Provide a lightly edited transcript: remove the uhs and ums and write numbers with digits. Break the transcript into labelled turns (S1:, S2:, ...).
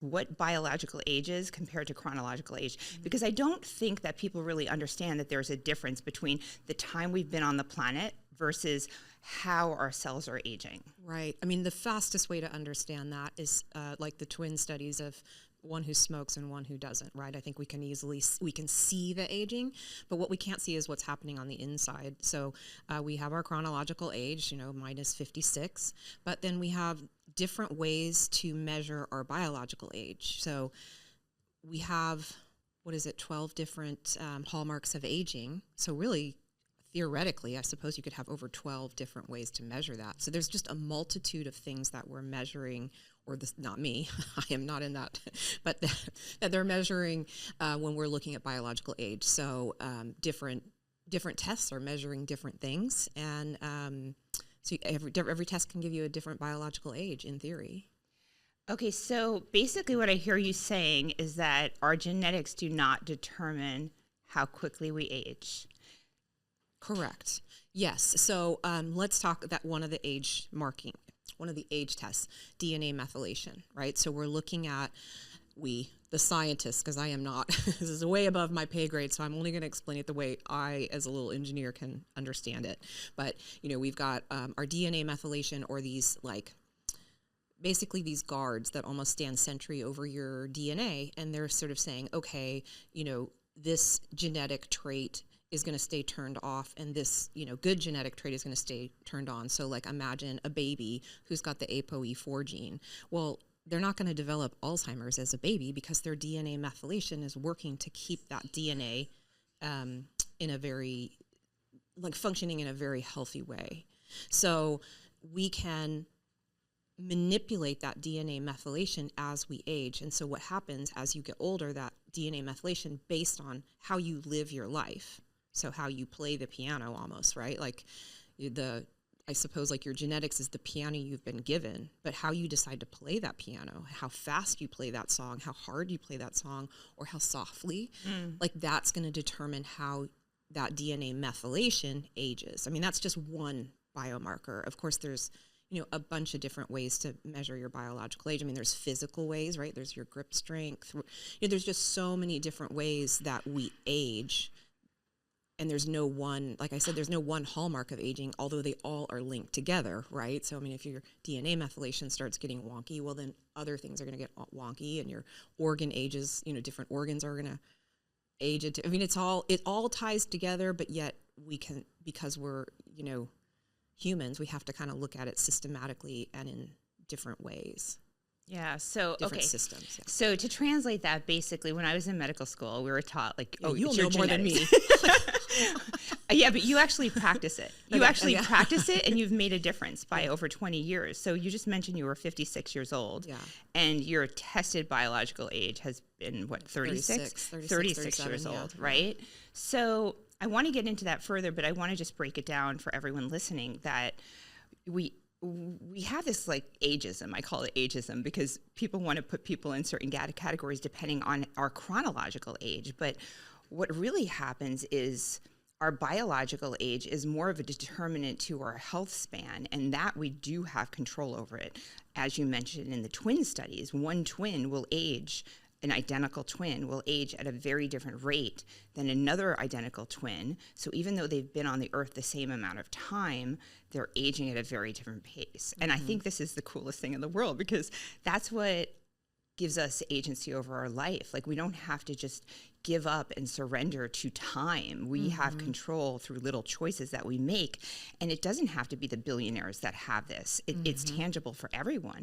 S1: what biological age is compared to chronological age, because I don't think that people really understand that there's a difference between the time we've been on the planet versus how our cells are aging.
S2: Right. I mean, the fastest way to understand that is like the twin studies of one who smokes and one who doesn't, right? I think we can see the aging, but what we can't see is what's happening on the inside. So we have our chronological age, mine is 56, but then we have different ways to measure our biological age. So we have, 12 different hallmarks of aging. So really, theoretically, I suppose you could have over 12 different ways to measure that. So there's just a multitude of things that we're measuring, or this, not me, I am not in that, but that they're measuring when we're looking at biological age. So different tests are measuring different things, and so every test can give you a different biological age in theory.
S1: Okay, so basically what I hear you saying is that our genetics do not determine how quickly we age.
S2: Correct. Yes. So let's talk that one of the age tests, DNA methylation, right? So we're looking at the scientists, because I am not, this is way above my pay grade, so I'm only going to explain it the way I, as a little engineer, can understand it. But, we've got our DNA methylation, or these basically these guards that almost stand sentry over your DNA, and they're sort of saying, okay, this genetic trait is going to stay turned off, and this, good genetic trait is going to stay turned on. So imagine a baby who's got the ApoE4 gene. Well, they're not going to develop Alzheimer's as a baby because their DNA methylation is working to keep that DNA in a very, functioning in a very healthy way. So we can manipulate that DNA methylation as we age. And so what happens as you get older, that DNA methylation based on how you live your life. So how you play the piano almost, right? I suppose your genetics is the piano you've been given, but how you decide to play that piano, how fast you play that song, how hard you play that song, or how softly, that's going to determine how that DNA methylation ages. I mean, that's just one biomarker. Of course, there's, a bunch of different ways to measure your biological age. I mean, there's physical ways, right? There's your grip strength. There's just so many different ways that we age. And there's no one, like I said, there's no one hallmark of aging, although they all are linked together, right? So, I mean, if your DNA methylation starts getting wonky, well, then other things are going to get wonky, and your organ ages, different organs are going to age. I mean, it all ties together, but yet we can, because we're, humans, we have to kind of look at it systematically and in different ways.
S1: Yeah. So,
S2: different systems. Yeah.
S1: So to translate that, basically, when I was in medical school, we were taught
S2: you'll know more than me.
S1: Yeah, but you actually practice it. You practice it, and you've made a difference by over 20 years. So you just mentioned you were 56 years old.
S2: Yeah.
S1: And your tested biological age has been, 36 years old, right? Yeah. So I want to get into that further, but I want to just break it down for everyone listening that we have this ageism. I call it ageism because people want to put people in certain categories depending on our chronological age. But what really happens is our biological age is more of a determinant to our health span, and that we do have control over it. As you mentioned in the twin studies, an identical twin will age at a very different rate than another identical twin. So even though they've been on the earth the same amount of time, they're aging at a very different pace. And I think this is the coolest thing in the world, because that's what gives us agency over our life. We don't have to just give up and surrender to time. We have control through little choices that we make. And it doesn't have to be the billionaires that have this. It's tangible for everyone.